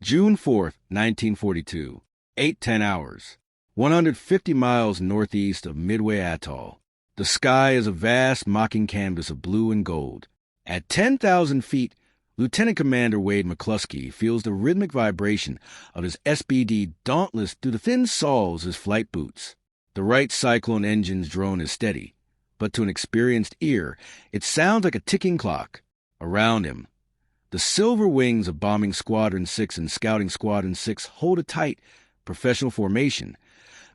June 4th, 1942, 8:10 hours, 150 miles northeast of Midway Atoll. The sky is a vast mocking canvas of blue and gold. At 10,000 feet, Lieutenant Commander Wade McCluskey feels the rhythmic vibration of his SBD dauntless through the thin soles of his flight boots. The Wright Cyclone engine's drone is steady, but to an experienced ear, it sounds like a ticking clock. Around him, the silver wings of Bombing Squadron 6 and Scouting Squadron 6 hold a tight, professional formation,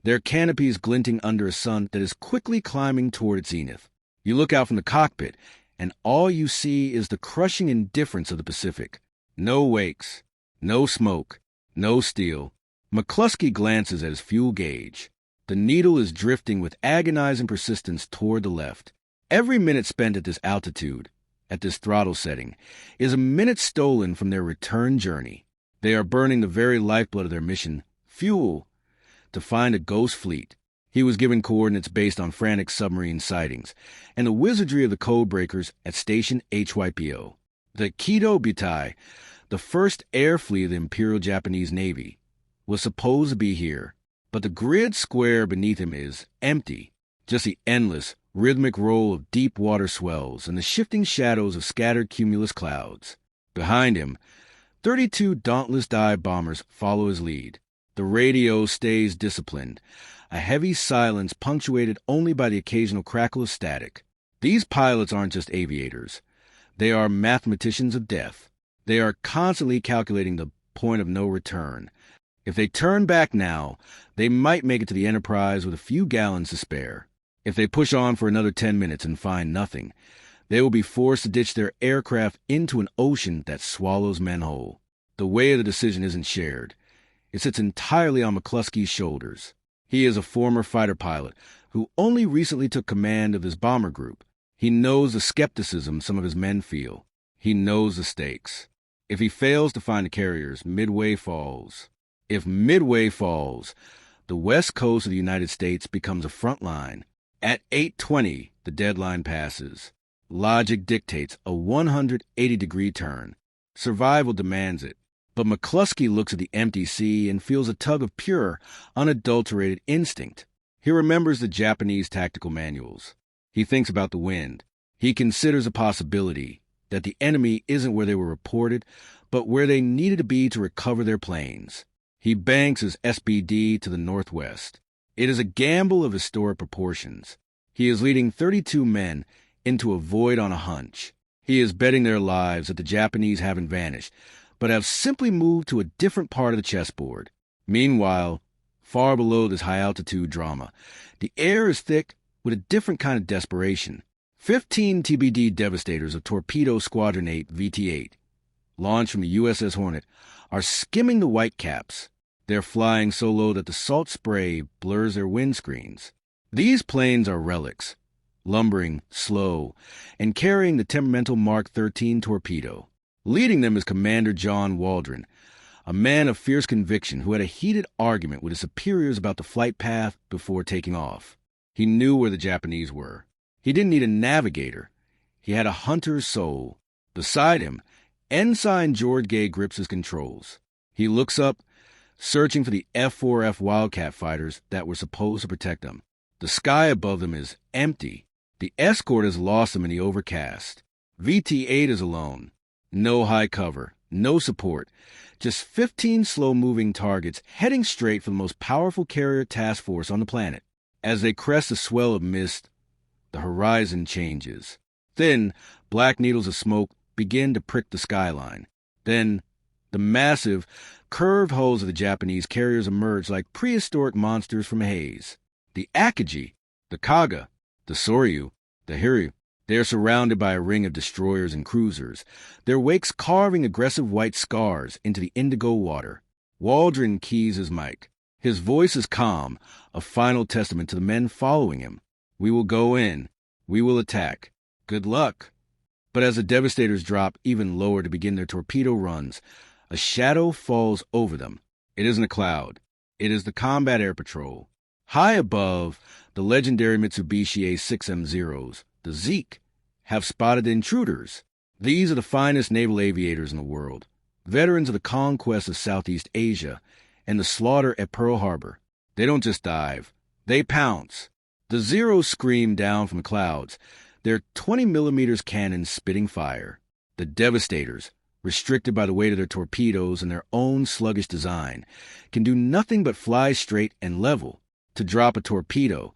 their canopies glinting under a sun that is quickly climbing toward its zenith. You look out from the cockpit, and all you see is the crushing indifference of the Pacific. No wakes, no smoke, no steel. McCluskey glances at his fuel gauge. The needle is drifting with agonizing persistence toward the left. Every minute spent at this altitude, at this throttle setting, is a minute stolen from their return journey. They are burning the very lifeblood of their mission, fuel, to find a ghost fleet. He was given coordinates based on frantic submarine sightings and the wizardry of the codebreakers at Station HYPO. The Kido Butai, the first air fleet of the Imperial Japanese Navy, was supposed to be here, but the grid square beneath him is empty, just the endless, rhythmic roll of deep water swells and the shifting shadows of scattered cumulus clouds. Behind him, 32 dauntless dive bombers follow his lead. The radio stays disciplined, a heavy silence punctuated only by the occasional crackle of static. These pilots aren't just aviators. They are mathematicians of death. They are constantly calculating the point of no return. If they turn back now, they might make it to the Enterprise with a few gallons to spare. If they push on for another 10 minutes and find nothing, they will be forced to ditch their aircraft into an ocean that swallows men whole. The weight of the decision isn't shared. It sits entirely on McCluskey's shoulders. He is a former fighter pilot who only recently took command of his bomber group. He knows the skepticism some of his men feel. He knows the stakes. If he fails to find the carriers, Midway falls. If Midway falls, the west coast of the United States becomes a front line. At 8:20, the deadline passes. Logic dictates a 180-degree turn. Survival demands it. But McCluskey looks at the empty sea and feels a tug of pure, unadulterated instinct. He remembers the Japanese tactical manuals. He thinks about the wind. He considers a possibility that the enemy isn't where they were reported, but where they needed to be to recover their planes. He banks his SBD to the northwest. It is a gamble of historic proportions. He is leading 32 men into a void on a hunch. He is betting their lives that the Japanese haven't vanished, but have simply moved to a different part of the chessboard. Meanwhile, far below this high-altitude drama, the air is thick with a different kind of desperation. 15 TBD Devastators of Torpedo Squadron 8 VT-8, launched from the USS Hornet, are skimming the whitecaps. They're flying so low that the salt spray blurs their windscreens. These planes are relics, lumbering, slow, and carrying the temperamental Mark 13 torpedo. Leading them is Commander John Waldron, a man of fierce conviction who had a heated argument with his superiors about the flight path before taking off. He knew where the Japanese were. He didn't need a navigator. He had a hunter's soul. Beside him, Ensign George Gay grips his controls. He looks up, searching for the F-4F Wildcat fighters that were supposed to protect them. The sky above them is empty. The escort has lost them in the overcast. VT-8 is alone. No high cover, no support, just 15 slow-moving targets heading straight for the most powerful carrier task force on the planet. As they crest a swell of mist, the horizon changes. Thin, black needles of smoke begin to prick the skyline. Then, the massive, curved hulls of the Japanese carriers emerge like prehistoric monsters from a haze. The Akagi, the Kaga, the Soryu, the Hiryu, they are surrounded by a ring of destroyers and cruisers, their wakes carving aggressive white scars into the indigo water. Waldron keys his mic. His voice is calm, a final testament to the men following him. We will go in. We will attack. Good luck. But as the Devastators drop even lower to begin their torpedo runs, a shadow falls over them. It isn't a cloud. It is the Combat Air Patrol. High above, the legendary Mitsubishi A6M0s, the Zeke, have spotted intruders. These are the finest naval aviators in the world, veterans of the conquest of Southeast Asia and the slaughter at Pearl Harbor. They don't just dive, they pounce. The Zeros scream down from the clouds, their 20mm cannons spitting fire. The Devastators, restricted by the weight of their torpedoes and their own sluggish design, can do nothing but fly straight and level. To drop a torpedo,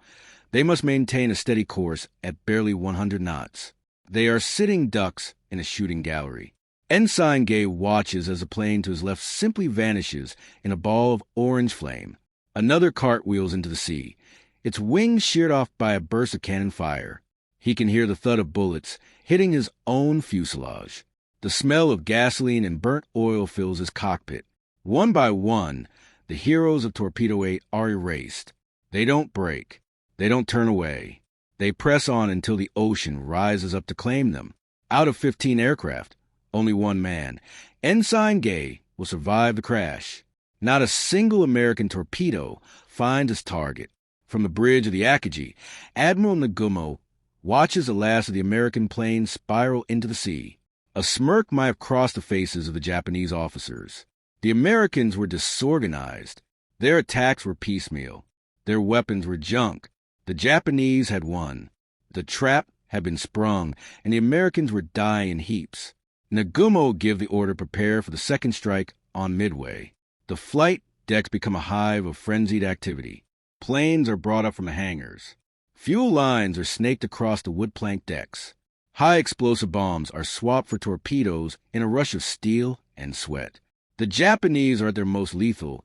they must maintain a steady course at barely 100 knots. They are sitting ducks in a shooting gallery. Ensign Gay watches as the plane to his left simply vanishes in a ball of orange flame. Another cartwheels into the sea, its wings sheared off by a burst of cannon fire. He can hear the thud of bullets hitting his own fuselage. The smell of gasoline and burnt oil fills his cockpit. One by one, the heroes of Torpedo 8 are erased. They don't break. They don't turn away. They press on until the ocean rises up to claim them. Out of 15 aircraft, only one man, Ensign Gay, will survive the crash. Not a single American torpedo finds its target. From the bridge of the Akagi, Admiral Nagumo watches the last of the American plane spiral into the sea. A smirk might have crossed the faces of the Japanese officers. The Americans were disorganized. Their attacks were piecemeal. Their weapons were junk. The Japanese had won. The trap had been sprung, and the Americans were dying in heaps. Nagumo gave the order to prepare for the second strike on Midway. The flight decks become a hive of frenzied activity. Planes are brought up from the hangars. Fuel lines are snaked across the wood-plank decks. High-explosive bombs are swapped for torpedoes in a rush of steel and sweat. The Japanese are at their most lethal,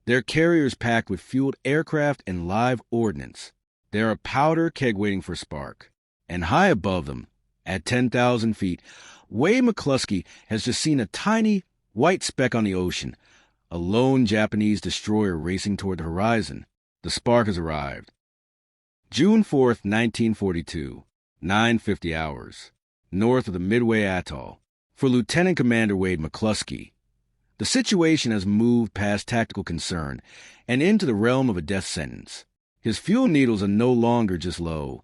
their carriers packed with fueled aircraft and live ordnance. They are a powder keg waiting for spark. And high above them, at 10,000 feet, Wade McCluskey has just seen a tiny white speck on the ocean, a lone Japanese destroyer racing toward the horizon. The spark has arrived. June 4th, 1942. 9:50 hours, north of the Midway Atoll. For Lieutenant Commander Wade McCluskey, the situation has moved past tactical concern and into the realm of a death sentence. His fuel needles are no longer just low.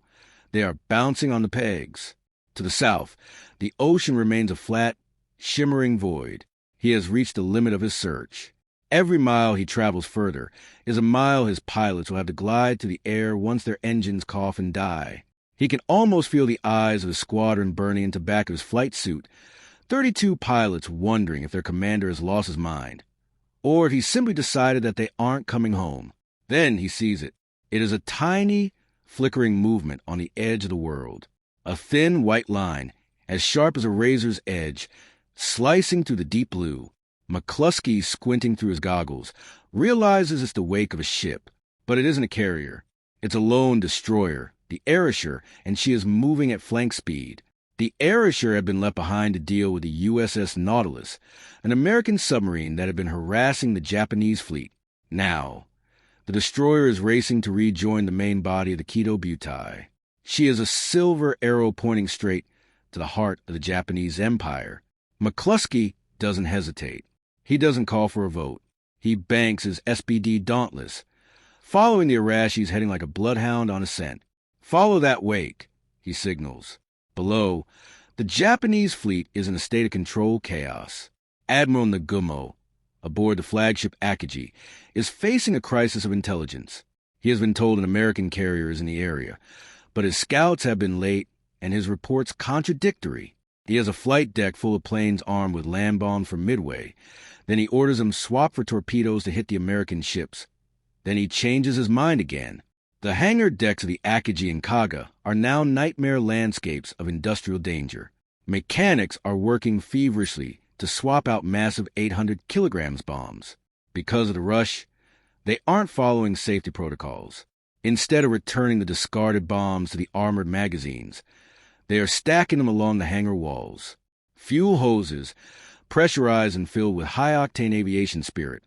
They are bouncing on the pegs. To the south, the ocean remains a flat, shimmering void. He has reached the limit of his search. Every mile he travels further is a mile his pilots will have to glide to the air once their engines cough and die. He can almost feel the eyes of his squadron burning into the back of his flight suit, 32 pilots wondering if their commander has lost his mind, or if he simply decided that they aren't coming home. Then he sees it. It is a tiny, flickering movement on the edge of the world. A thin white line, as sharp as a razor's edge, slicing through the deep blue. McCluskey, squinting through his goggles, realizes it's the wake of a ship, but it isn't a carrier. It's a lone destroyer, the Ayrshire, and she is moving at flank speed. The Ayrshire had been left behind to deal with the USS Nautilus, an American submarine that had been harassing the Japanese fleet. Now, the destroyer is racing to rejoin the main body of the Kido Butai. She is a silver arrow pointing straight to the heart of the Japanese Empire. McCluskey doesn't hesitate. He doesn't call for a vote. He banks his SBD Dauntless, following the Arashis heading like a bloodhound on a scent. Follow that wake, he signals. Below, the Japanese fleet is in a state of controlled chaos. Admiral Nagumo, aboard the flagship Akagi, is facing a crisis of intelligence. He has been told an American carrier is in the area, but his scouts have been late and his reports contradictory. He has a flight deck full of planes armed with land bombs from Midway. Then he orders them swapped for torpedoes to hit the American ships. Then he changes his mind again. The hangar decks of the Akagi and Kaga are now nightmare landscapes of industrial danger. Mechanics are working feverishly to swap out massive 800 kilograms bombs. Because of the rush, they aren't following safety protocols. Instead of returning the discarded bombs to the armored magazines, they are stacking them along the hangar walls. Fuel hoses, pressurized and filled with high-octane aviation spirit,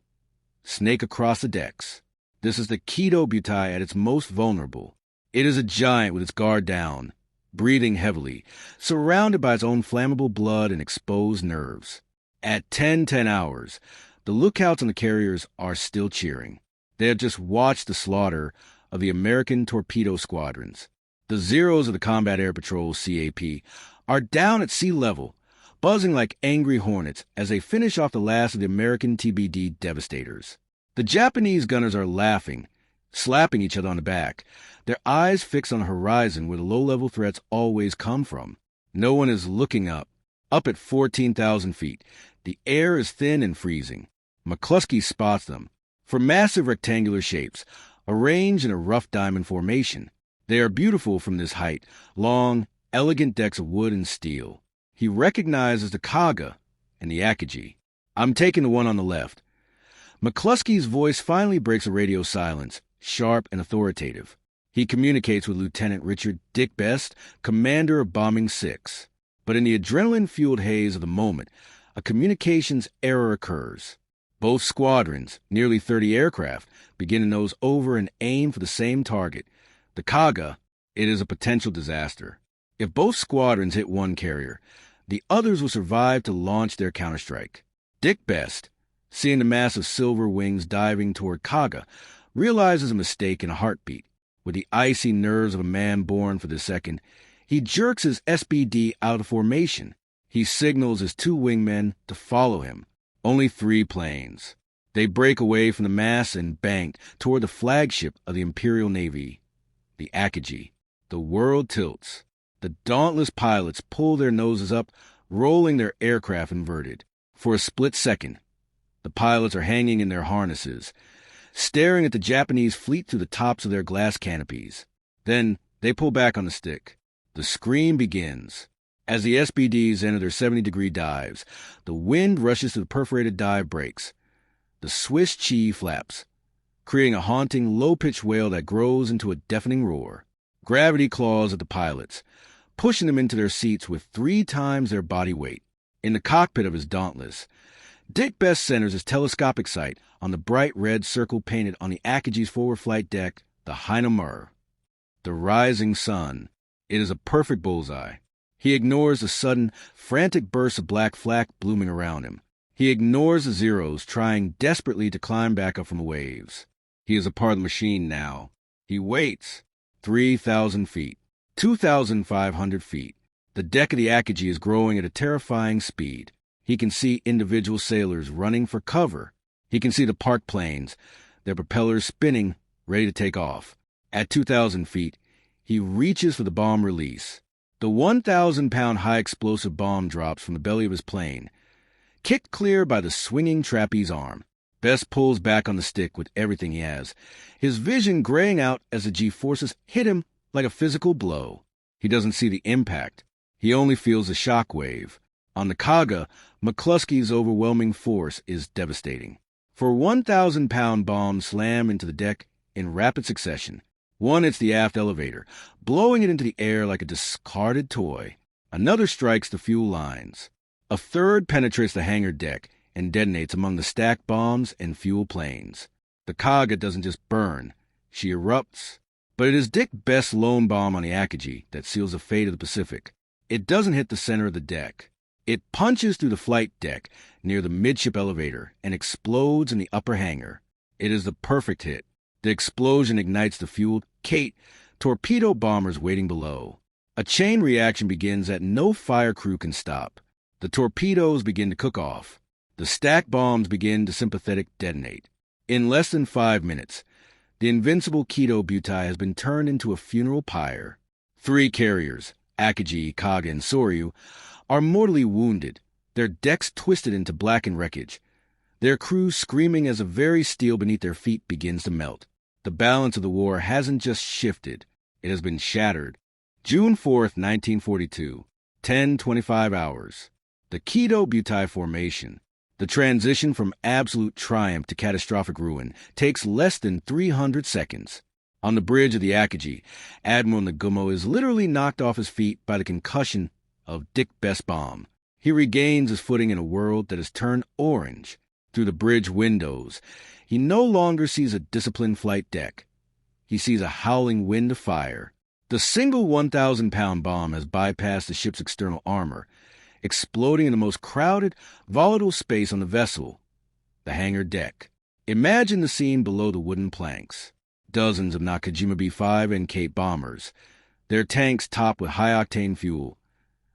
snake across the decks. This is the Kido Butai at its most vulnerable. It is a giant with its guard down, breathing heavily, surrounded by its own flammable blood and exposed nerves. At 10:10 hours, the lookouts on the carriers are still cheering. They have just watched the slaughter of the American torpedo squadrons. The Zeros of the Combat Air Patrol, CAP, are down at sea level, buzzing like angry hornets as they finish off the last of the American TBD devastators. The Japanese gunners are laughing, slapping each other on the back, their eyes fixed on the horizon where the low-level threats always come from. No one is looking up. Up at 14,000 feet, the air is thin and freezing. McCluskey spots them. For massive rectangular shapes, arranged in a rough diamond formation. They are beautiful from this height, long, elegant decks of wood and steel. He recognizes the Kaga and the Akagi. I'm taking the one on the left. McCluskey's voice finally breaks a radio silence, sharp and authoritative. He communicates with Lieutenant Richard Dick Best, commander of Bombing 6. But in the adrenaline-fueled haze of the moment, a communications error occurs. Both squadrons, nearly 30 aircraft, begin to nose over and aim for the same target. The Kaga, it is a potential disaster. If both squadrons hit one carrier, the others will survive to launch their counterstrike. Dick Best, seeing the mass of silver wings diving toward Kaga, realizes a mistake in a heartbeat. With the icy nerves of a man born for the second, he jerks his SBD out of formation. He signals his two wingmen to follow him. Only 3 planes. They break away from the mass and bank toward the flagship of the Imperial Navy, the Akagi. The world tilts. The dauntless pilots pull their noses up, rolling their aircraft inverted. For a split second, the pilots are hanging in their harnesses, staring at the Japanese fleet through the tops of their glass canopies. Then they pull back on the stick. The scream begins. As the SBDs enter their 70-degree dives, the wind rushes to the perforated dive brakes. The Swiss cheese flaps, creating a haunting, low-pitched wail that grows into a deafening roar. Gravity claws at the pilots, pushing them into their seats with 3 times their body weight. In the cockpit of his Dauntless, Dick Best centers his telescopic sight on the bright red circle painted on the Akagi's forward flight deck, the Heinemur. The rising sun. It is a perfect bullseye. He ignores the sudden, frantic bursts of black flak blooming around him. He ignores the Zeros trying desperately to climb back up from the waves. He is a part of the machine now. He waits. 3,000 feet. 2,500 feet. The deck of the Akagi is growing at a terrifying speed. He can see individual sailors running for cover. He can see the parked planes, their propellers spinning, ready to take off. At 2,000 feet, he reaches for the bomb release. The 1,000-pound high-explosive bomb drops from the belly of his plane, kicked clear by the swinging trapeze arm. Best pulls back on the stick with everything he has, his vision graying out as the G-forces hit him like a physical blow. He doesn't see the impact. He only feels the shock wave. On the Kaga, McCluskey's overwhelming force is devastating. For 1,000-pound bombs slam into the deck in rapid succession. One hits the aft elevator, blowing it into the air like a discarded toy. Another strikes the fuel lines. A third penetrates the hangar deck and detonates among the stacked bombs and fuel planes. The Kaga doesn't just burn, she erupts. But it is Dick Best's lone bomb on the Akagi that seals the fate of the Pacific. It doesn't hit the center of the deck. It punches through the flight deck near the midship elevator and explodes in the upper hangar. It is the perfect hit. The explosion ignites the fueled Kate torpedo bombers waiting below. A chain reaction begins that no fire crew can stop. The torpedoes begin to cook off. The stacked bombs begin to sympathetic detonate. In less than 5 minutes, the invincible Kido Butai has been turned into a funeral pyre. 3 carriers, Akagi, Kaga, and Soryu, are mortally wounded, their decks twisted into blackened wreckage, their crews screaming as the very steel beneath their feet begins to melt. The balance of the war hasn't just shifted, it has been shattered. June 4th, 1942, 10:25 hours. The Kido Butai Formation. The transition from absolute triumph to catastrophic ruin takes less than 300 seconds. On the bridge of the Akagi, Admiral Nagumo is literally knocked off his feet by the concussion of Dick Best's bomb. He regains his footing in a world that has turned orange. Through the bridge windows, he no longer sees a disciplined flight deck. He sees a howling wind of fire. The single 1,000-pound bomb has bypassed the ship's external armor, exploding in the most crowded, volatile space on the vessel, the hangar deck. Imagine the scene below the wooden planks. Dozens of Nakajima B-5 and Kate bombers, their tanks topped with high-octane fuel,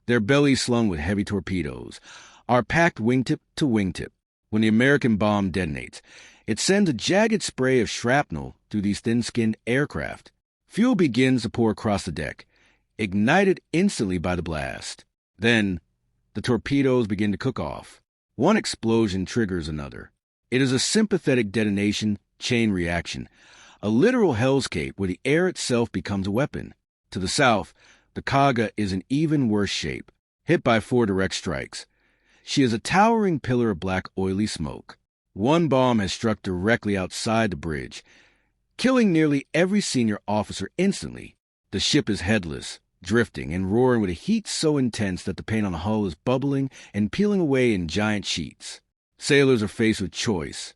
their bellies slung with heavy torpedoes, are packed wingtip to wingtip. When the American bomb detonates, it sends a jagged spray of shrapnel through these thin-skinned aircraft. Fuel begins to pour across the deck, ignited instantly by the blast. Then, the torpedoes begin to cook off. One explosion triggers another. It is a sympathetic detonation chain reaction, a literal hellscape where the air itself becomes a weapon. To the south, the Kaga is in even worse shape, hit by 4 direct strikes. She is a towering pillar of black, oily smoke. One bomb has struck directly outside the bridge, killing nearly every senior officer instantly. The ship is headless, drifting and roaring with a heat so intense that the paint on the hull is bubbling and peeling away in giant sheets. Sailors are faced with choice: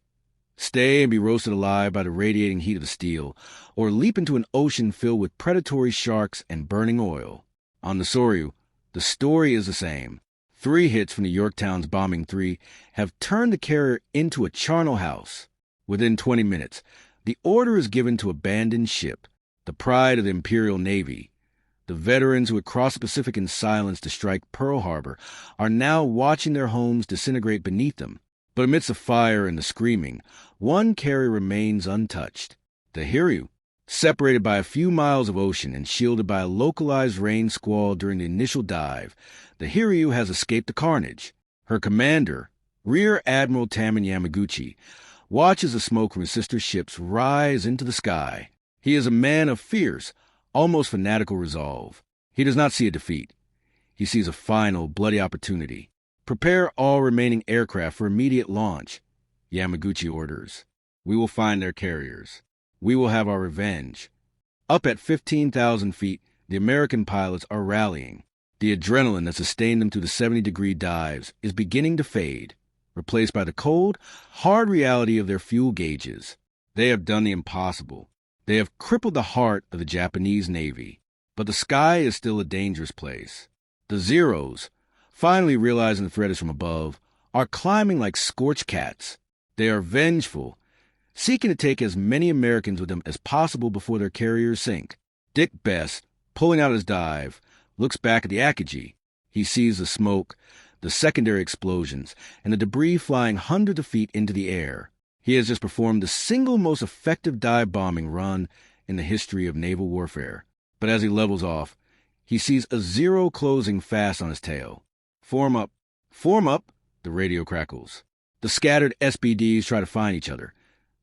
stay and be roasted alive by the radiating heat of the steel, or leap into an ocean filled with predatory sharks and burning oil. On the Soryu, the story is the same. 3 hits from the Yorktown's bombing 3 have turned the carrier into a charnel house. Within 20 minutes, the order is given to abandon ship, the pride of the Imperial Navy. The veterans who had crossed the Pacific in silence to strike Pearl Harbor are now watching their homes disintegrate beneath them. But amidst the fire and the screaming, one carrier remains untouched: the Hiryu. Separated by a few miles of ocean and shielded by a localized rain squall during the initial dive, the Hiryu has escaped the carnage. Her commander, Rear Admiral Taman Yamaguchi, watches the smoke from his sister ships rise into the sky. He is a man of fierce, almost fanatical resolve. He does not see a defeat. He sees a final, bloody opportunity. Prepare all remaining aircraft for immediate launch, Yamaguchi orders. We will find their carriers. We will have our revenge. Up at 15,000 feet, the American pilots are rallying. The adrenaline that sustained them through the 70-degree dives is beginning to fade, replaced by the cold, hard reality of their fuel gauges. They have done the impossible. They have crippled the heart of the Japanese Navy. But the sky is still a dangerous place. The Zeros, finally realizing the threat is from above, are climbing like scorched cats. They are vengeful, seeking to take as many Americans with them as possible before their carriers sink. Dick Best, pulling out his dive, looks back at the Akagi. He sees the smoke, the secondary explosions, and the debris flying hundreds of feet into the air. He has just performed the single most effective dive bombing run in the history of naval warfare. But as he levels off, he sees a Zero closing fast on his tail. Form up, the radio crackles. The scattered SBDs try to find each other,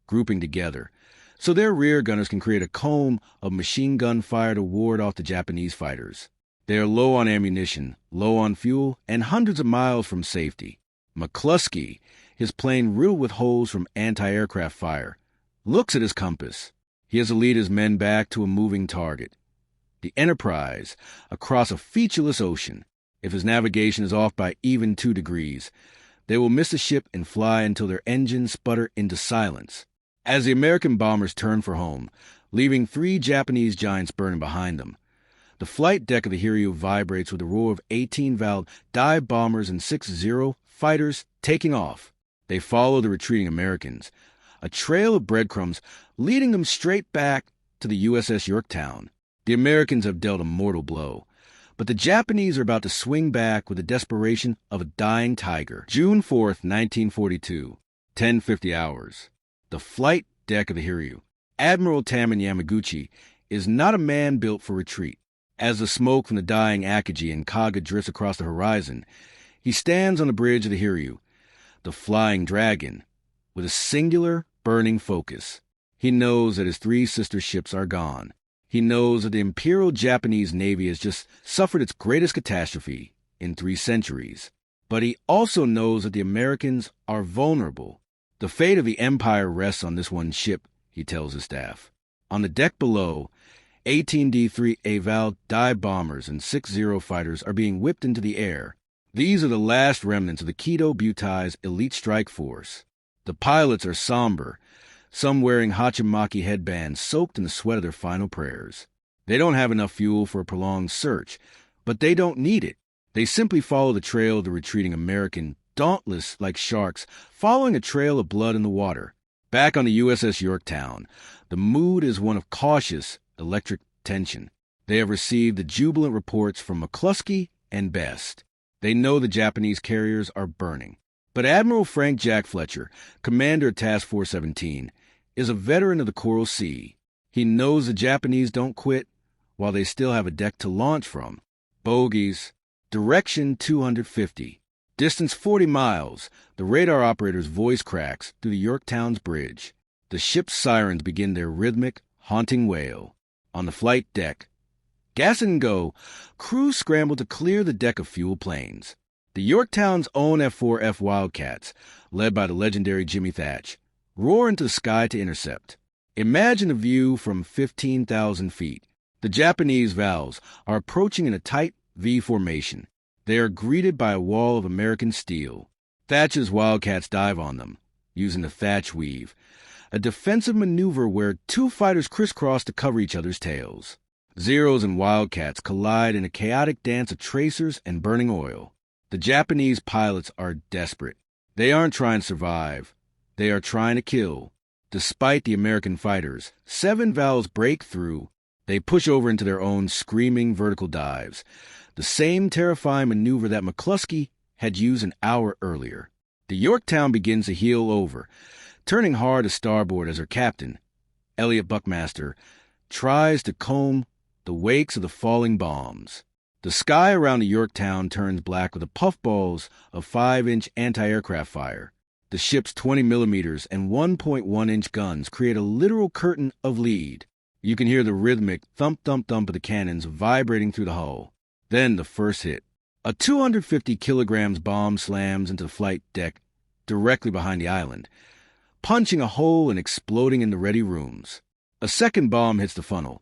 grouping together, so their rear gunners can create a cone of machine gun fire to ward off the Japanese fighters. They are low on ammunition, low on fuel, and hundreds of miles from safety. McCluskey, his plane riddled with holes from anti-aircraft fire, looks at his compass. He has to lead his men back to a moving target: the Enterprise, across a featureless ocean. If his navigation is off by even 2 degrees, they will miss the ship and fly until their engines sputter into silence. As the American bombers turn for home, leaving 3 Japanese giants burning behind them, the flight deck of the Hiryu vibrates with the roar of 18-valve dive bombers and 6 Zero fighters taking off. They follow the retreating Americans, a trail of breadcrumbs leading them straight back to the USS Yorktown. The Americans have dealt a mortal blow, but the Japanese are about to swing back with the desperation of a dying tiger. June 4th, 1942, 10:50 hours. The flight deck of the Hiryu. Admiral Taman Yamaguchi is not a man built for retreat. As the smoke from the dying Akagi and Kaga drifts across the horizon, he stands on the bridge of the Hiryu, the flying dragon, with a singular, burning focus. He knows that his 3 sister ships are gone. He knows that the Imperial Japanese Navy has just suffered its greatest catastrophe in 3 centuries. But he also knows that the Americans are vulnerable. The fate of the Empire rests on this one ship, he tells his staff. On the deck below, 18 D-3 Naval dive bombers and 6 Zero fighters are being whipped into the air. These are the last remnants of the Kido Butai's elite strike force. The pilots are somber, some wearing hachimaki headbands soaked in the sweat of their final prayers. They don't have enough fuel for a prolonged search, but they don't need it. They simply follow the trail of the retreating American, dauntless like sharks, following a trail of blood in the water. Back on the USS Yorktown, the mood is one of cautious, electric tension. They have received the jubilant reports from McCluskey and best. They know the Japanese carriers are burning. But Admiral Frank Jack Fletcher, commander of Task Force 17, is a veteran of the Coral Sea. He knows the Japanese don't quit while they still have a deck to launch from. Bogeys. Direction 250. Distance 40 miles. The radar operator's voice cracks through the Yorktown's bridge. The ship's sirens begin their rhythmic, haunting wail. On the flight deck, gas and go, crews scramble to clear the deck of fuel planes. The Yorktown's own F-4F Wildcats, led by the legendary Jimmy Thatch, roar into the sky to intercept. Imagine a view from 15,000 feet. The Japanese Vals are approaching in a tight V formation. They are greeted by a wall of American steel. Thatch's Wildcats dive on them, using the Thatch weave, a defensive maneuver where two fighters crisscross to cover each other's tails. Zeros and Wildcats collide in a chaotic dance of tracers and burning oil. The Japanese pilots are desperate. They aren't trying to survive. They are trying to kill. Despite the American fighters, 7 Vals break through. They push over into their own screaming vertical dives, the same terrifying maneuver that McCluskey had used an hour earlier. The Yorktown begins to heel over, turning hard to starboard as her captain, Elliot Buckmaster, tries to comb the wakes of the falling bombs. The sky around the Yorktown turns black with the puffballs of 5-inch anti-aircraft fire. The ship's 20 millimeters and 1.1-inch guns create a literal curtain of lead. You can hear the rhythmic thump-thump-thump of the cannons vibrating through the hull. Then the first hit. A 250 kilograms bomb slams into the flight deck directly behind the island, punching a hole and exploding in the ready rooms. A second bomb hits the funnel,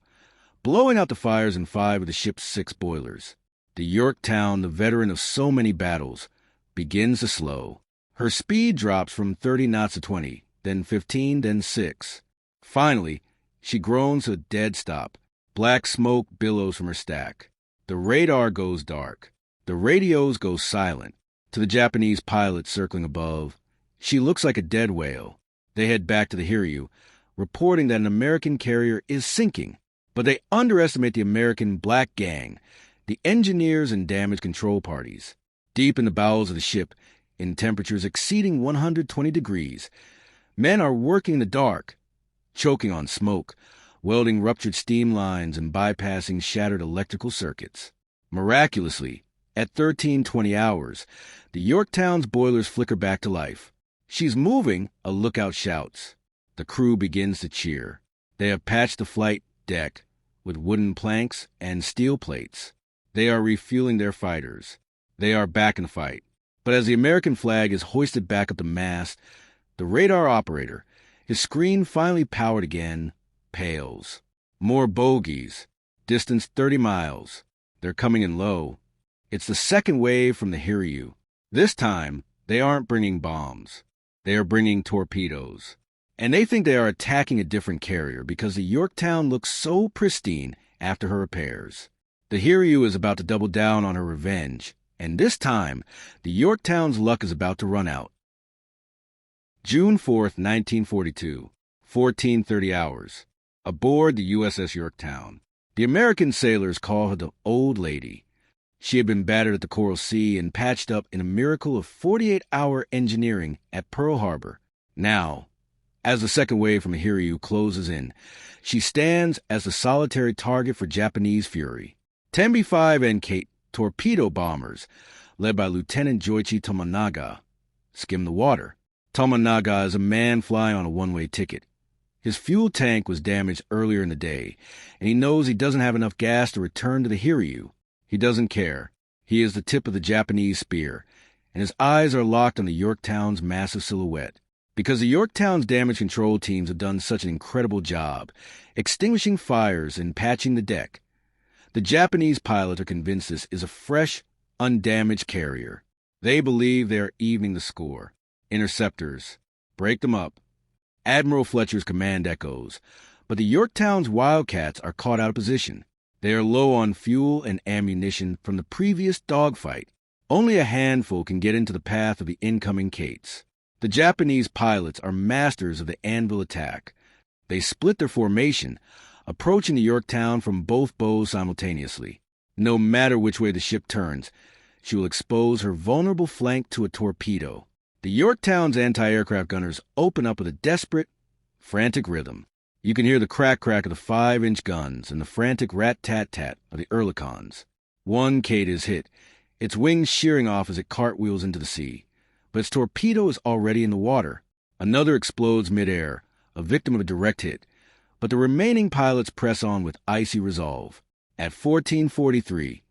blowing out the fires in 5 of the ship's 6 boilers. The Yorktown, the veteran of so many battles, begins to slow. Her speed drops from 30 knots to 20, then 15, then 6. Finally, she groans to a dead stop. Black smoke billows from her stack. The radar goes dark. The radios go silent. To the Japanese pilots circling above, she looks like a dead whale. They head back to the Hiryu, reporting that an American carrier is sinking. But they underestimate the American Black Gang, the engineers and damage control parties. Deep in the bowels of the ship, in temperatures exceeding 120 degrees, men are working in the dark, choking on smoke, welding ruptured steam lines and bypassing shattered electrical circuits. Miraculously, at 1320 hours, the Yorktown's boilers flicker back to life. She's moving, a lookout shouts. The crew begins to cheer. They have patched the flight deck with wooden planks and steel plates. They are refueling their fighters. They are back in the fight. But as the American flag is hoisted back up the mast, the radar operator, his screen finally powered again, pales. More bogeys. Distance 30 miles. They're coming in low. It's the second wave from the Hiryu. This time, they aren't bringing bombs. They are bringing torpedoes. And they think they are attacking a different carrier because the Yorktown looks so pristine after her repairs. The Hiryu is about to double down on her revenge, and this time, the Yorktown's luck is about to run out. June 4th, 1942, 14:30 hours. Aboard the USS Yorktown. The American sailors call her the Old Lady. She had been battered at the Coral Sea and patched up in a miracle of 48-hour engineering at Pearl Harbor. Now, as the second wave from the Hiryu closes in, she stands as the solitary target for Japanese fury. Tenbi-5 and Kate torpedo bombers, led by Lieutenant Joichi Tomonaga, skim the water. Tomonaga is a man flying on a one-way ticket. His fuel tank was damaged earlier in the day, and he knows he doesn't have enough gas to return to the Hiryu. He doesn't care. He is the tip of the Japanese spear, and his eyes are locked on the Yorktown's massive silhouette. Because the Yorktown's damage control teams have done such an incredible job, extinguishing fires and patching the deck, the Japanese pilots are convinced this is a fresh, undamaged carrier. They believe they are evening the score. Interceptors. Break them up. Admiral Fletcher's command echoes, but the Yorktown's Wildcats are caught out of position. They are low on fuel and ammunition from the previous dogfight. Only a handful can get into the path of the incoming Kates. The Japanese pilots are masters of the anvil attack. They split their formation, approaching the Yorktown from both bows simultaneously. No matter which way the ship turns, she will expose her vulnerable flank to a torpedo. The Yorktown's anti-aircraft gunners open up with a desperate, frantic rhythm. You can hear the crack-crack of the 5-inch guns and the frantic rat-tat-tat of the Ehrlichons. One Kate is hit, its wings shearing off as it cartwheels into the sea. But its torpedo is already in the water. Another explodes midair, a victim of a direct hit. But the remaining pilots press on with icy resolve. At 14:43,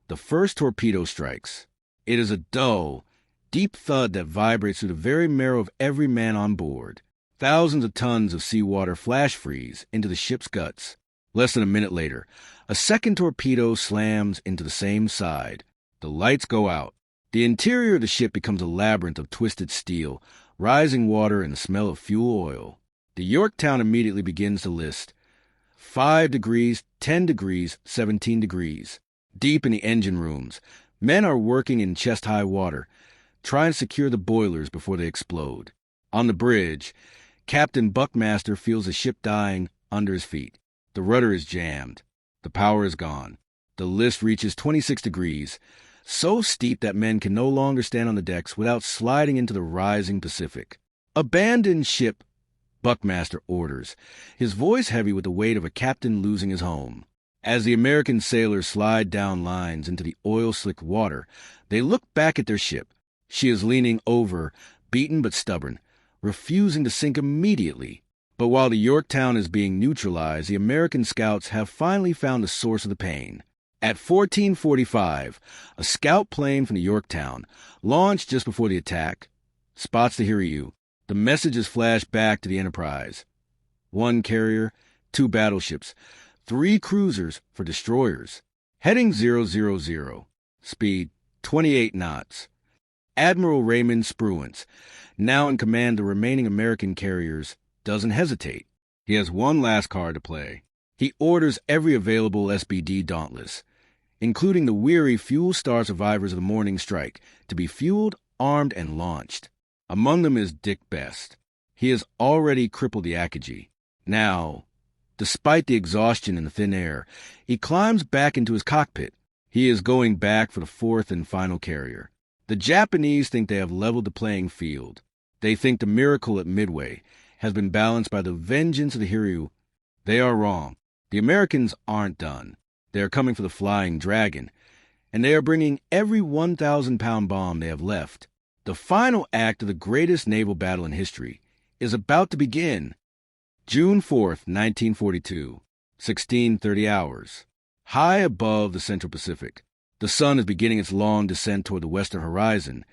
the first torpedo strikes. It is a dull, deep thud that vibrates through the very marrow of every man on board. Thousands of tons of seawater flash freeze into the ship's guts. Less than a minute later, a second torpedo slams into the same side. The lights go out. The interior of the ship becomes a labyrinth of twisted steel, rising water, and the smell of fuel oil. The Yorktown immediately begins to list. 5 degrees, 10 degrees, 17 degrees. Deep in the engine rooms, men are working in chest-high water, trying to secure the boilers before they explode. On the bridge, Captain Buckmaster feels the ship dying under his feet. The rudder is jammed. The power is gone. The list reaches 26 degrees, so steep that men can no longer stand on the decks without sliding into the rising Pacific. "Abandon ship," Buckmaster orders, his voice heavy with the weight of a captain losing his home. As the American sailors slide down lines into the oil-slicked water, they look back at their ship. She is leaning over, beaten but stubborn, refusing to sink immediately. But while the Yorktown is being neutralized, the American scouts have finally found the source of the pain. At 14:45, a scout plane from the Yorktown, launched just before the attack, spots the Hiryu. The message is flashed back to the Enterprise. 1 carrier, 2 battleships, 3 cruisers for destroyers. Heading 000, speed 28 knots. Admiral Raymond Spruance, now in command of the remaining American carriers, doesn't hesitate. He has one last card to play. He orders every available SBD Dauntless, including the weary fuel-starved survivors of the morning strike, to be fueled, armed, and launched. Among them is Dick Best. He has already crippled the Akagi. Now, despite the exhaustion in the thin air, he climbs back into his cockpit. He is going back for the 4th and final carrier. The Japanese think they have leveled the playing field. They think the miracle at Midway has been balanced by the vengeance of the Hiryu. They are wrong. The Americans aren't done. They are coming for the Flying Dragon, and they are bringing every 1,000-pound bomb they have left. The final act of the greatest naval battle in history is about to begin. June 4th, 1942, 16:30 hours. High above the Central Pacific, the sun is beginning its long descent toward the western horizon,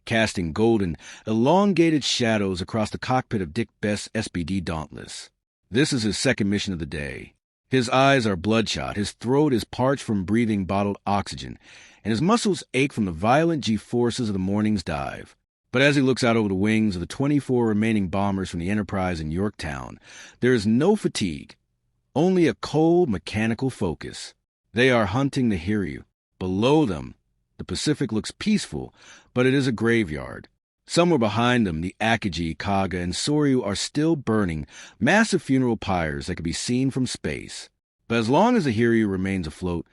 casting golden, elongated shadows across the cockpit of Dick Best's SBD Dauntless. This is his second mission of the day. His eyes are bloodshot, his throat is parched from breathing bottled oxygen, and his muscles ache from the violent G-forces of the morning's dive. But as he looks out over the wings of the 24 remaining bombers from the Enterprise in Yorktown, there is no fatigue, only a cold, mechanical focus. They are hunting the Hiryu. Below them, the Pacific looks peaceful, but it is a graveyard. Somewhere behind them, the Akagi, Kaga, and Soryu are still burning, massive funeral pyres that can be seen from space. But as long as the Hiryu remains afloat,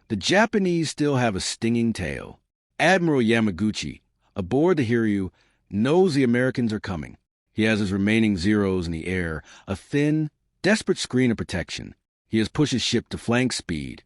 the Japanese still have a stinging tail. Admiral Yamaguchi, aboard the Hiryu, knows the Americans are coming. He has his remaining Zeros in the air, a thin, desperate screen of protection. He has pushed his ship to flank speed,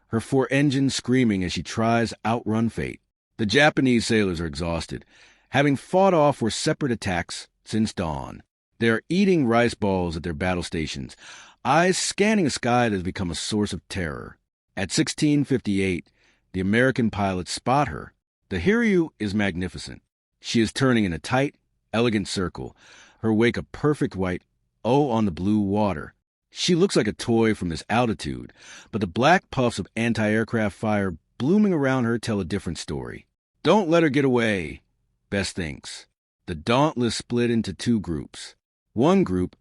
her 4 engines screaming as she tries to outrun fate. The Japanese sailors are exhausted, having fought off for separate attacks since dawn. They are eating rice balls at their battle stations, eyes scanning a sky that has become a source of terror. At 16:58, the American pilots spot her. The Hiryu is magnificent. She is turning in a tight, elegant circle, her wake a perfect white O on the blue water. She looks like a toy from this altitude, but the black puffs of anti-aircraft fire blooming around her tell a different story. Don't let her get away, Best thinks. The Dauntless split into 2 groups. One group,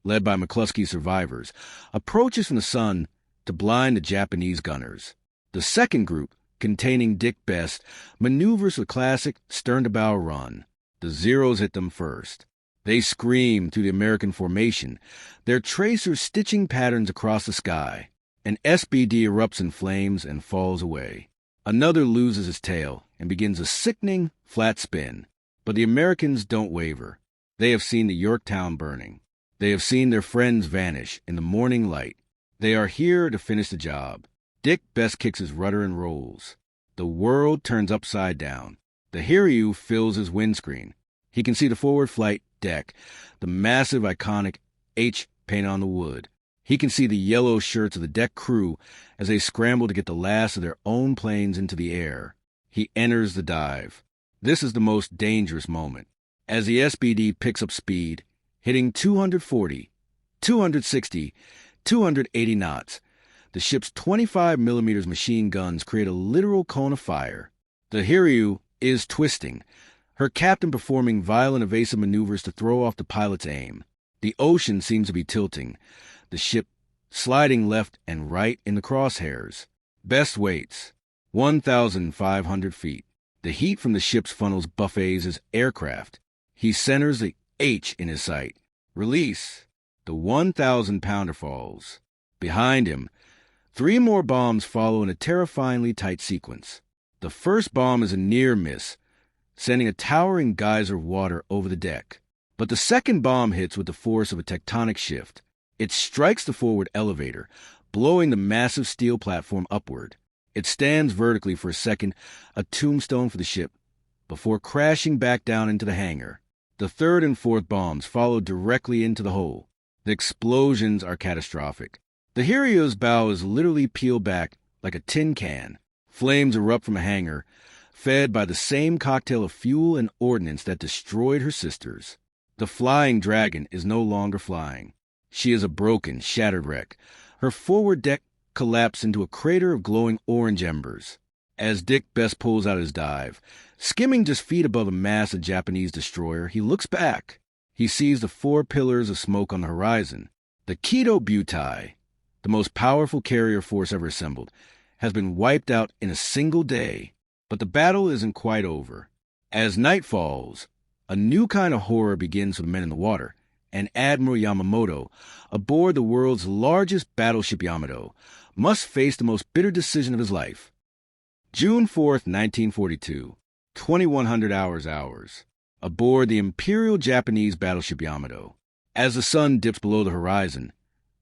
led by McCluskey's survivors, approaches from the sun to blind the Japanese gunners. The second group, containing Dick Best, maneuvers the classic stern-to-bow run. The Zeros hit them first. They scream through the American formation, their tracers stitching patterns across the sky. An SBD erupts in flames and falls away. Another loses his tail and begins a sickening, flat spin. But the Americans don't waver. They have seen the Yorktown burning. They have seen their friends vanish in the morning light. They are here to finish the job. Dick best kicks his rudder and rolls. The world turns upside down. The Hiryu fills his windscreen. He can see the forward flight deck, the massive, iconic H painted on the wood. He can see the yellow shirts of the deck crew as they scramble to get the last of their own planes into the air. He enters the dive. This is the most dangerous moment. As the SBD picks up speed, hitting 240, 260, 280 knots, the ship's 25mm machine guns create a literal cone of fire. The Hiryu is twisting, her captain performing violent evasive maneuvers to throw off the pilot's aim. The ocean seems to be tilting, the ship sliding left and right in the crosshairs. Best waits 1,500 feet. The heat from the ship's funnels buffets his aircraft. He centers the H in his sight. Release. The 1,000-pounder falls. Behind him, 3 more bombs follow in a terrifyingly tight sequence. The first bomb is a near miss, sending a towering geyser of water over the deck. But the second bomb hits with the force of a tectonic shift. It strikes the forward elevator, blowing the massive steel platform upward. It stands vertically for a second, a tombstone for the ship, before crashing back down into the hangar. The third and fourth bombs follow directly into the hole. The explosions are catastrophic. The Hiryu's bow is literally peeled back like a tin can. Flames erupt from a hangar, fed by the same cocktail of fuel and ordnance that destroyed her sisters. The Flying Dragon is no longer flying. She is a broken, shattered wreck. Her forward deck collapsed into a crater of glowing orange embers. As Dick Best pulls out his dive, skimming just feet above a massive Japanese destroyer, he looks back. He sees the 4 pillars of smoke on the horizon. The Kido Butai, the most powerful carrier force ever assembled, has been wiped out in a single day. But the battle isn't quite over. As night falls, a new kind of horror begins for the men in the water, and Admiral Yamamoto, aboard the world's largest battleship Yamato, must face the most bitter decision of his life. June 4th, 1942, 2100 hours, aboard the Imperial Japanese battleship Yamato. As the sun dips below the horizon,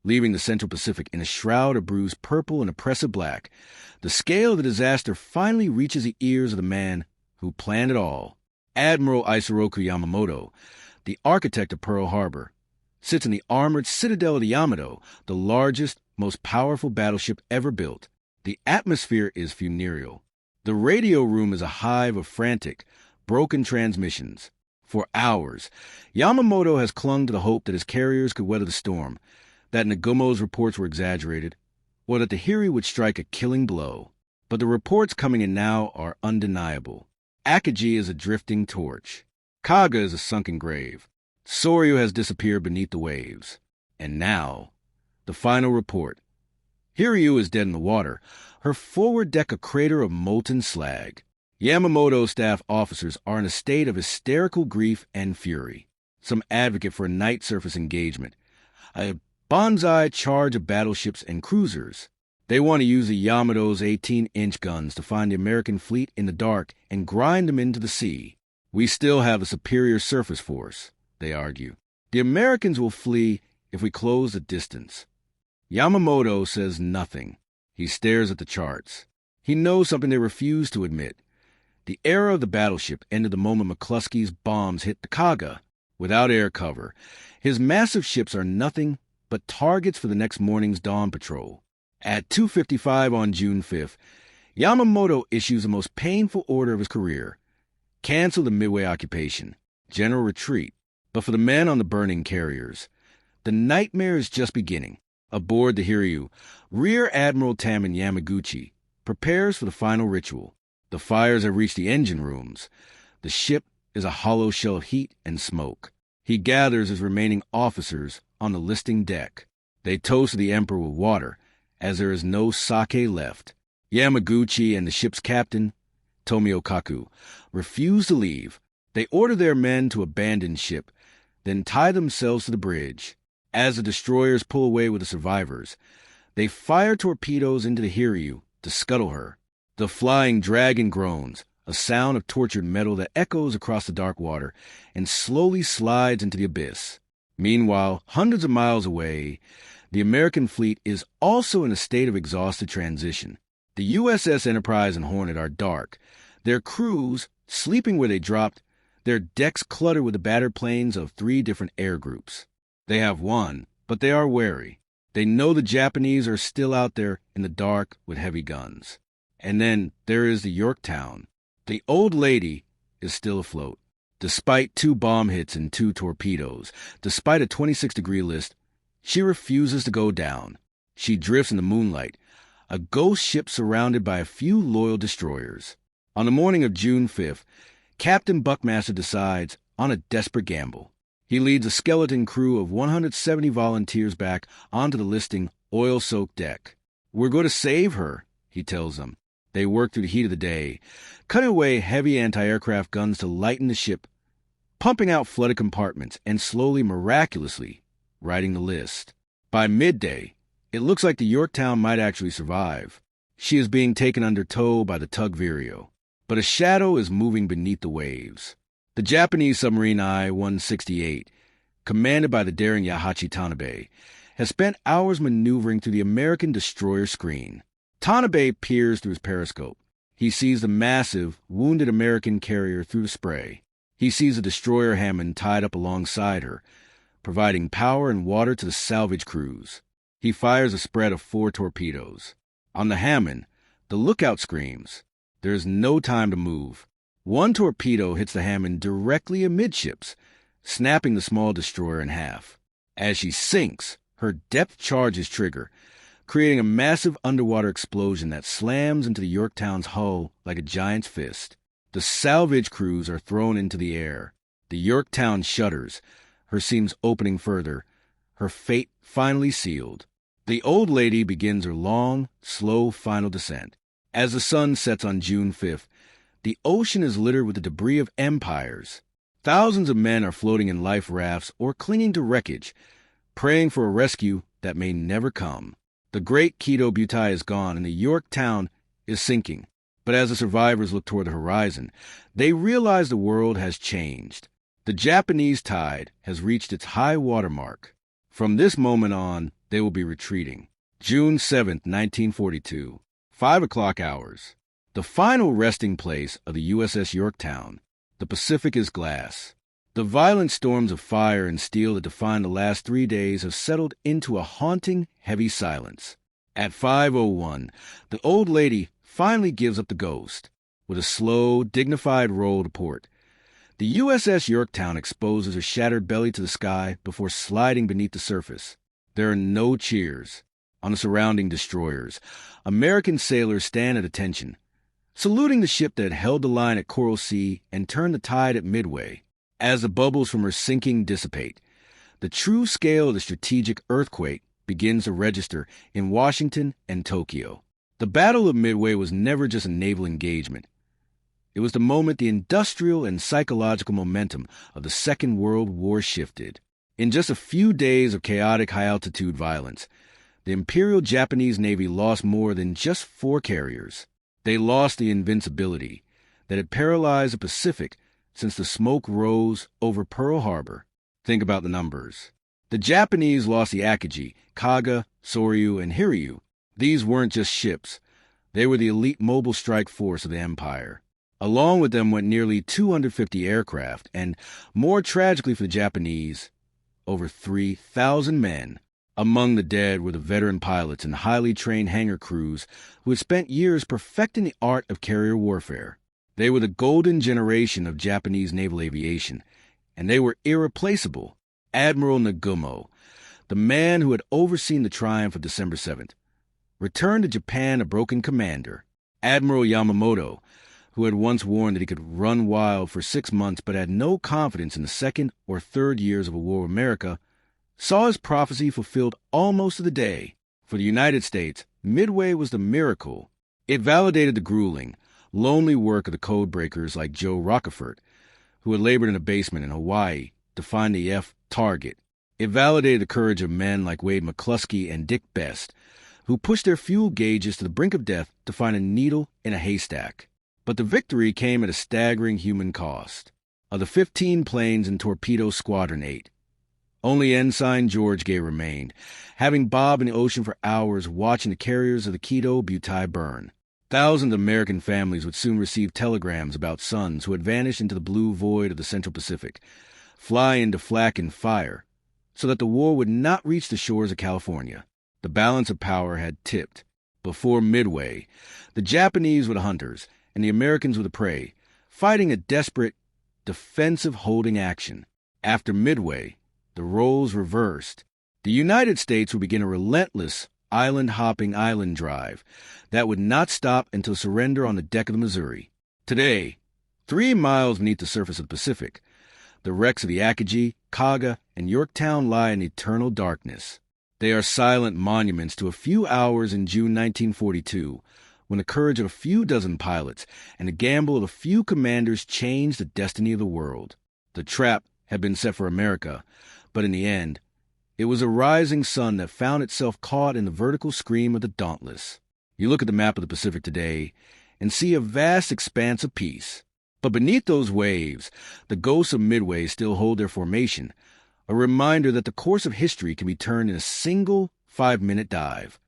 leaving the Central Pacific in a shroud of bruised purple and oppressive black, the scale of the disaster finally reaches the ears of the man who planned it all. Admiral Isoroku Yamamoto, the architect of Pearl Harbor, sits in the armored citadel of the Yamato, the largest, most powerful battleship ever built. The atmosphere is funereal. The radio room is a hive of frantic, broken transmissions. For hours, Yamamoto has clung to the hope that his carriers could weather the storm, that Nagumo's reports were exaggerated, or that the Hiryu would strike a killing blow. But the reports coming in now are undeniable. Akagi is a drifting torch. Kaga is a sunken grave. Soryu has disappeared beneath the waves. And now, the final report. Hiryu is dead in the water, her forward deck a crater of molten slag. Yamamoto's staff officers are in a state of hysterical grief and fury. Some advocate for a night surface engagement, a banzai charge of battleships and cruisers. They want to use the Yamato's 18-inch guns to find the American fleet in the dark and grind them into the sea. We still have a superior surface force, they argue. The Americans will flee if we close the distance. Yamamoto says nothing. He stares at the charts. He knows something they refuse to admit. The era of the battleship ended the moment McCluskey's bombs hit the Kaga. Without air cover, his massive ships are nothing but targets for the next morning's dawn patrol. At 2:55 on June 5th, Yamamoto issues the most painful order of his career. Cancel the Midway occupation. General retreat. But for the men on the burning carriers, the nightmare is just beginning. Aboard the Hiryu, Rear Admiral Taman Yamaguchi prepares for the final ritual. The fires have reached the engine rooms. The ship is a hollow shell of heat and smoke. He gathers his remaining officers on the listing deck. They toast the Emperor with water, as there is no sake left. Yamaguchi and the ship's captain, Tomio Kaku, refuse to leave. They order their men to abandon ship, then tie themselves to the bridge. As the destroyers pull away with the survivors, They fire torpedoes into the Hiryu to scuttle her. The flying dragon groans, a sound of tortured metal that echoes across the dark water and slowly slides into the abyss. Meanwhile, hundreds of miles away, the American fleet is also in a state of exhausted transition. The USS Enterprise and Hornet are dark, their crews sleeping where they dropped, their decks cluttered with the battered planes of 3 different air groups. They have won, but they are wary. They know the Japanese are still out there in the dark with heavy guns. And then there is the Yorktown. The old lady is still afloat. Despite 2 bomb hits and 2 torpedoes, despite a 26-degree list, she refuses to go down. She drifts in the moonlight, a ghost ship surrounded by a few loyal destroyers. On the morning of June 5th, Captain Buckmaster decides on a desperate gamble. He leads a skeleton crew of 170 volunteers back onto the listing oil-soaked deck. "We're going to save her," he tells them. They work through the heat of the day, cutting away heavy anti-aircraft guns to lighten the ship, pumping out flooded compartments, and slowly, miraculously, writing the list. By midday, it looks like the Yorktown might actually survive. She is being taken under tow by the tug Vireo, but a shadow is moving beneath the waves. The Japanese submarine I-168, commanded by the daring Yahachi Tanabe, has spent hours maneuvering through the American destroyer screen. Tanabe peers through his periscope. He sees the massive, wounded American carrier through the spray. He sees the destroyer Hammond tied up alongside her, providing power and water to the salvage crews. He fires a spread of 4 torpedoes. On the Hammond, the lookout screams. There is no time to move. 1 torpedo hits the Hammond directly amidships, snapping the small destroyer in half. As she sinks, her depth charges trigger, creating a massive underwater explosion that slams into the Yorktown's hull like a giant's fist. The salvage crews are thrown into the air. The Yorktown shudders, her seams opening further, her fate finally sealed. The old lady begins her long, slow final descent. As the sun sets on June 5th, the ocean is littered with the debris of empires. Thousands of men are floating in life rafts or clinging to wreckage, praying for a rescue that may never come. The great Kido Butai is gone and the Yorktown is sinking. But as the survivors look toward the horizon, they realize the world has changed. The Japanese tide has reached its high water mark. From this moment on, they will be retreating. June 7th, 1942, 5 o'clock hours. The final resting place of the USS Yorktown. The Pacific is glass. The violent storms of fire and steel that defined the last 3 days have settled into a haunting, heavy silence. At 5:01, the old lady finally gives up the ghost. With a slow, dignified roll to port, the USS Yorktown exposes her shattered belly to the sky before sliding beneath the surface. There are no cheers. On the surrounding destroyers, American sailors stand at attention, saluting the ship that had held the line at Coral Sea and turned the tide at Midway. As the bubbles from her sinking dissipate, the true scale of the strategic earthquake begins to register in Washington and Tokyo. The Battle of Midway was never just a naval engagement. It was the moment the industrial and psychological momentum of the Second World War shifted. In just a few days of chaotic high-altitude violence, the Imperial Japanese Navy lost more than just 4 carriers. They lost the invincibility that had paralyzed the Pacific since the smoke rose over Pearl Harbor. Think about the numbers. The Japanese lost the Akagi, Kaga, Soryu, and Hiryu. These weren't just ships. They were the elite mobile strike force of the empire. Along with them went nearly 250 aircraft, and, more tragically for the Japanese, over 3,000 men. Among the dead were the veteran pilots and highly trained hangar crews who had spent years perfecting the art of carrier warfare. They were the golden generation of Japanese naval aviation, and they were irreplaceable. Admiral Nagumo, the man who had overseen the triumph of December 7th, returned to Japan a broken commander. Admiral Yamamoto, who had once warned that he could run wild for 6 months but had no confidence in the second or third years of a war with America, saw his prophecy fulfilled almost to the day. For the United States, Midway was the miracle. It validated the grueling, lonely work of the code breakers like Joe Rockefort, who had labored in a basement in Hawaii to find the F target. It validated the courage of men like Wade McCluskey and Dick Best, who pushed their fuel gauges to the brink of death to find a needle in a haystack. But the victory came at a staggering human cost. Of the 15 planes in Torpedo Squadron 8, only Ensign George Gay remained, having bobbed in the ocean for hours watching the carriers of the Quito Butai burn. Thousands of American families would soon receive telegrams about sons who had vanished into the blue void of the Central Pacific, fly into flak and fire, so that the war would not reach the shores of California. The balance of power had tipped. Before Midway, the Japanese were the hunters, and the Americans were the prey, fighting a desperate, defensive holding action. After Midway, the roles reversed. The United States would begin a relentless island-hopping island drive that would not stop until surrender on the deck of the Missouri. Today, 3 miles beneath the surface of the Pacific, the wrecks of the Akagi, Kaga, and Yorktown lie in eternal darkness. They are silent monuments to a few hours in June 1942, when the courage of a few dozen pilots and the gamble of a few commanders changed the destiny of the world. The trap had been set for America, but in the end, it was a rising sun that found itself caught in the vertical scream of the Dauntless. You look at the map of the Pacific today and see a vast expanse of peace. But beneath those waves, the ghosts of Midway still hold their formation, a reminder that the course of history can be turned in a single 5-minute dive.